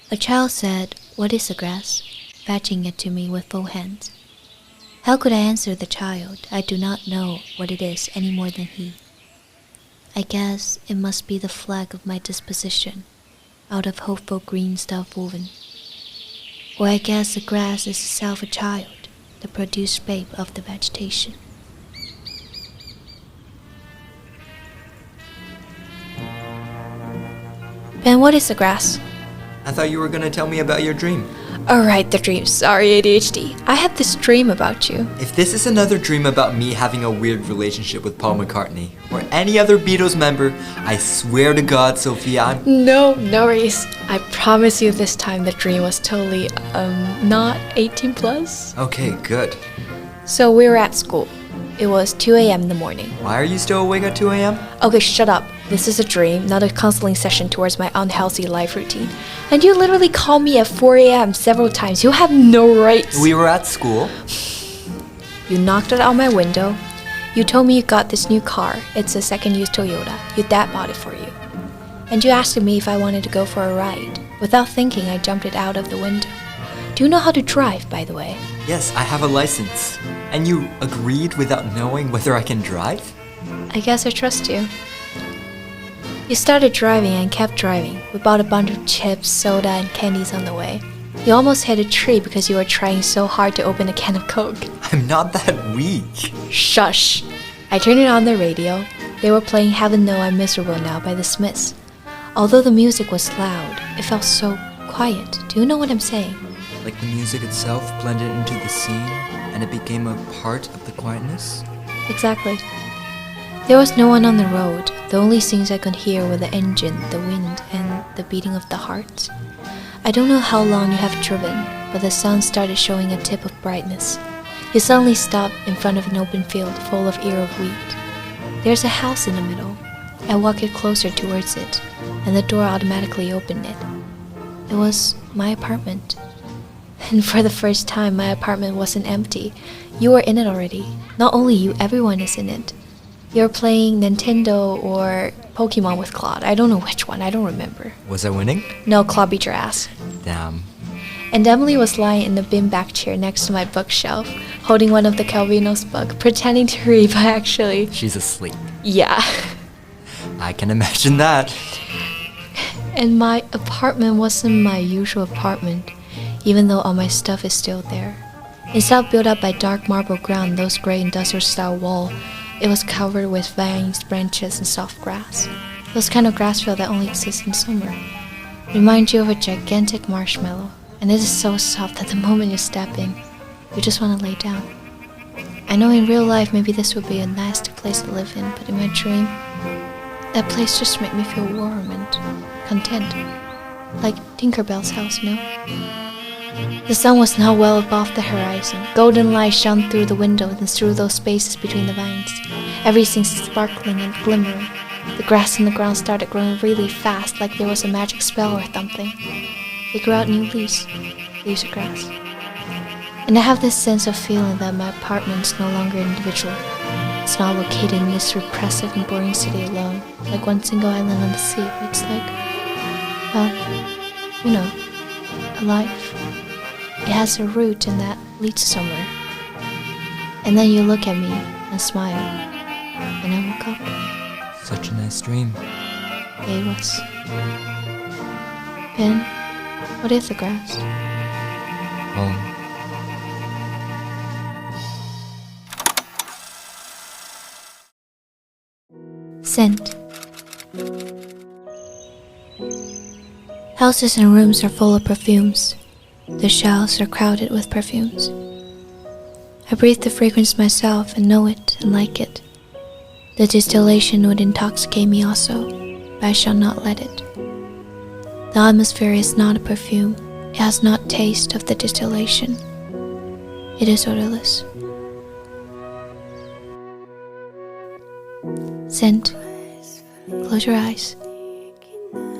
A child said, "What is the grass?" fetching it to me with full hands. How could I answer the child? I do not know what it is any more than he. I guess it must be the flag of my disposition, out of hopeful green stuff woven. Or I guess the grass is itself a child, the produced babe of the vegetation. Ben, what is the grass? I thought you were gonna tell me about your dream. Alright, the dream. Sorry, ADHD. I had this dream about you. If this is another dream about me having a weird relationship with Paul McCartney or any other Beatles member, I swear to God, Sophia, No worries. I promise you this time the dream was totally, not 18 plus. Okay, good. So we were at school. It was 2 a.m. in the morning. Why are you still awake at 2 a.m.? Okay, shut up. This is a dream, not a counseling session towards my unhealthy life routine. And you literally called me at 4 a.m. several times. You have no rights. We were at school. You knocked it out my window. You told me you got this new car. It's a second-use Toyota. Your dad bought it for you. And you asked me if I wanted to go for a ride. Without thinking, I jumped it out of the window. Do you know how to drive, by the way? Yes, I have a license. And you agreed without knowing whether I can drive? I guess I trust you. You started driving and kept driving. We bought a bunch of chips, soda, and candies on the way. You almost hit a tree because you were trying so hard to open a can of Coke. I'm not that weak. Shush! I turned it on the radio. They were playing Heaven Know I'm Miserable Now by the Smiths. Although the music was loud, it felt so quiet. Do you know what I'm saying? Like the music itself blended into the scene and it became a part of the quietness? Exactly. There was no one on the road. The only things I could hear were the engine, the wind, and the beating of the heart. I don't know how long you have driven, but the sun started showing a tip of brightness. You suddenly stopped in front of an open field full of ear of wheat. There's a house in the middle. I walked closer towards it, and the door automatically opened it. It was my apartment. And for the first time, my apartment wasn't empty. You were in it already. Not only you, everyone is in it. You're playing Nintendo or Pokemon with Claude. I don't know which one. I don't remember. Was I winning? No, Claude beat your ass. Damn. And Emily was lying in the beanbag chair next to my bookshelf, holding one of the Calvino's books, pretending to read, but actually... She's asleep. Yeah. I can imagine that. And my apartment wasn't my usual apartment, even though all my stuff is still there. Instead of built up by dark marble ground, those gray industrial-style walls, it was covered with vines, branches, and soft grass. Those kind of grass field that only exists in summer. Reminds you of a gigantic marshmallow, and it is so soft that the moment you step in, you just want to lay down. I know in real life maybe this would be a nasty place to live in, but in my dream, that place just made me feel warm and content. Like Tinkerbell's house, you know? The sun was now well above the horizon. Golden light shone through the windows and through those spaces between the vines. Everything sparkling and glimmering. The grass in the ground started growing really fast, like there was a magic spell or something. They grew out new leaves of grass. And I have this sense of feeling that my apartment is no longer individual. It's not located in this repressive and boring city alone, like one single island on the sea. It's like, well, you know, a life. It has a root and that leads somewhere. And then you look at me and smile. And I woke up. Such a nice dream. It was. Ben, what is the grass? Home. Scent. Houses and rooms are full of perfumes. The shelves are crowded with perfumes. I breathe the fragrance myself and know it and like it. The distillation would intoxicate me also, but I shall not let it. The atmosphere is not a perfume. It has not taste of the distillation. It is odorless. Scent. Close your eyes.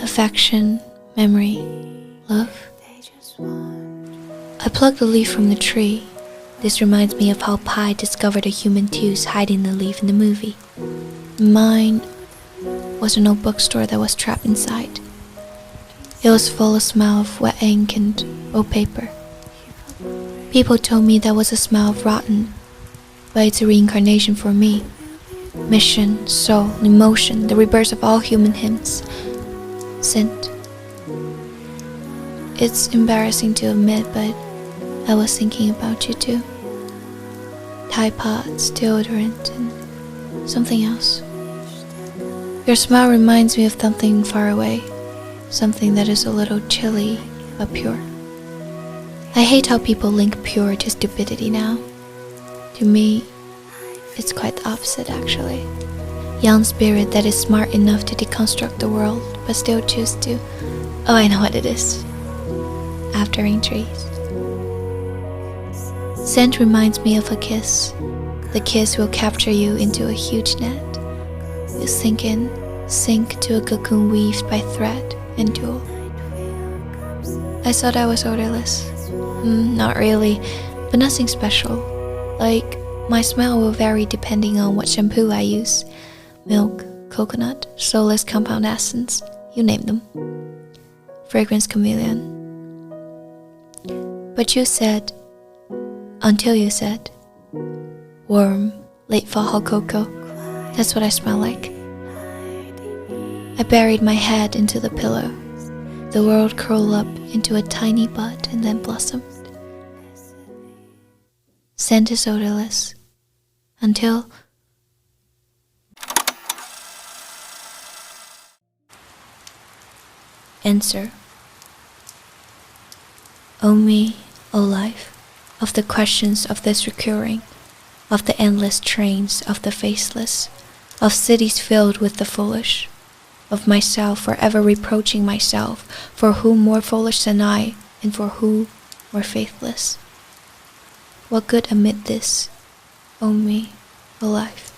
Affection, memory, love. I plucked a leaf from the tree. This reminds me of how Pi discovered a human tooth hiding the leaf in the movie. Mine was an old bookstore that was trapped inside. It was full of smell of wet ink and old paper. People told me that was a smell of rotten, but it's a reincarnation for me. Mission, soul, emotion, the rebirth of all human hymns. Scent. It's embarrassing to admit, but I was thinking about you too. Tide pods, deodorant, and something else. Your smile reminds me of something far away, something that is a little chilly but pure. I hate how people link pure to stupidity now. To me, it's quite the opposite actually. Young spirit that is smart enough to deconstruct the world, but still choose to, oh, I know what it is. Aftering trees. Scent reminds me of a kiss. The kiss will capture you into a huge net. You sink in, sink to a cocoon weaved by thread and jewel. I thought I was odorless. Not really, but nothing special. Like, my smell will vary depending on what shampoo I use. Milk, coconut, soulless compound essence, you name them. Fragrance chameleon. But you said, until you said, warm, late fall hot cocoa. That's what I smell like. I buried my head into the pillow. The world curled up into a tiny bud and then blossomed. Scent is odorless. Until... Answer. O me, O life, of the questions of this recurring, of the endless trains of the faceless, of cities filled with the foolish, of myself forever reproaching myself, for who more foolish than I, and for who more faithless. What good amid this, O me, O life?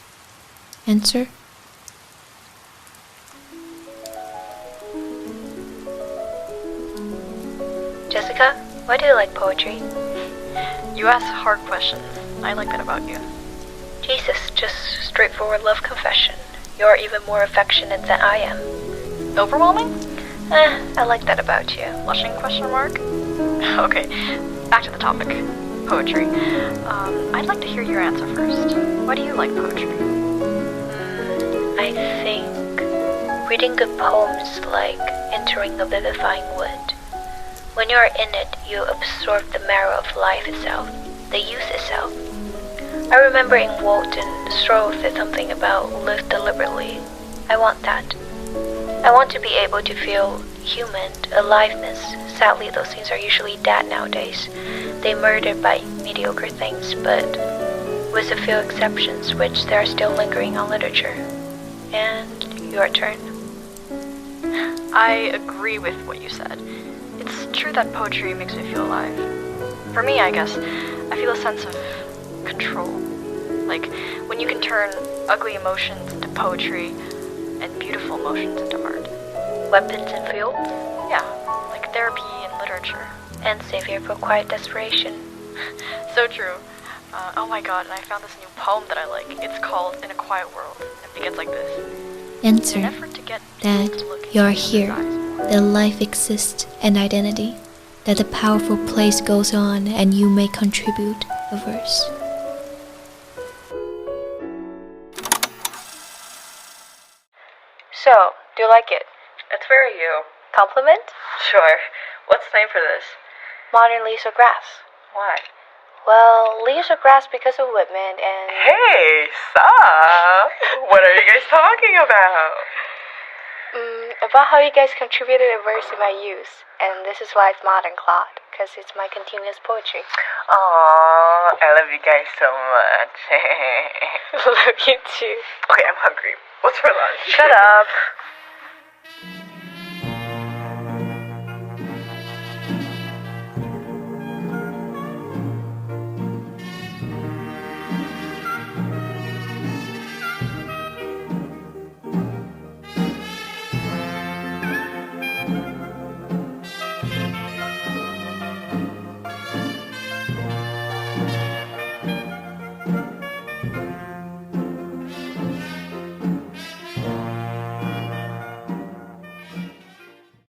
Answer. Jessica, why do you like poetry? You ask hard questions. I like that about you. Jesus, just straightforward love confession. You're even more affectionate than I am. Overwhelming? I like that about you. Blushing question mark? Okay, back to the topic. Poetry. I'd like to hear your answer first. Why do you like poetry? I think reading good poems like entering a vivifying wood. When you're in it, you absorb the marrow of life itself, the youth itself. I remember in Walton, Stroll said something about live deliberately. I want that. I want to be able to feel human, aliveness. Sadly, those things are usually dead nowadays. They're murdered by mediocre things, but with a few exceptions, which they are still lingering on literature. And your turn. I agree with what you said. It's true that poetry makes me feel alive. For me, I guess, I feel a sense of control. Like when you can turn ugly emotions into poetry and beautiful emotions into art. Weapons and fields? Yeah, like therapy and literature. And savior for quiet desperation. So true. Oh my god, and I found this new poem that I like. It's called In a Quiet World. It begins like this. Answer that you're here, that life exists and identity, that the powerful place goes on and you may contribute a verse. So, do you like it? It's very you. Compliment? Sure. What's the name for this? Modern leaves of grass. Why? Well, leaves of grass because of Whitman and... Hey, sup? What are you guys talking about? About how you guys contributed a verse in my youth, and this is why it's modern Claude, because it's my continuous poetry. Aww, I love you guys so much. Love you too. Okay, I'm hungry. What's for lunch? Shut up.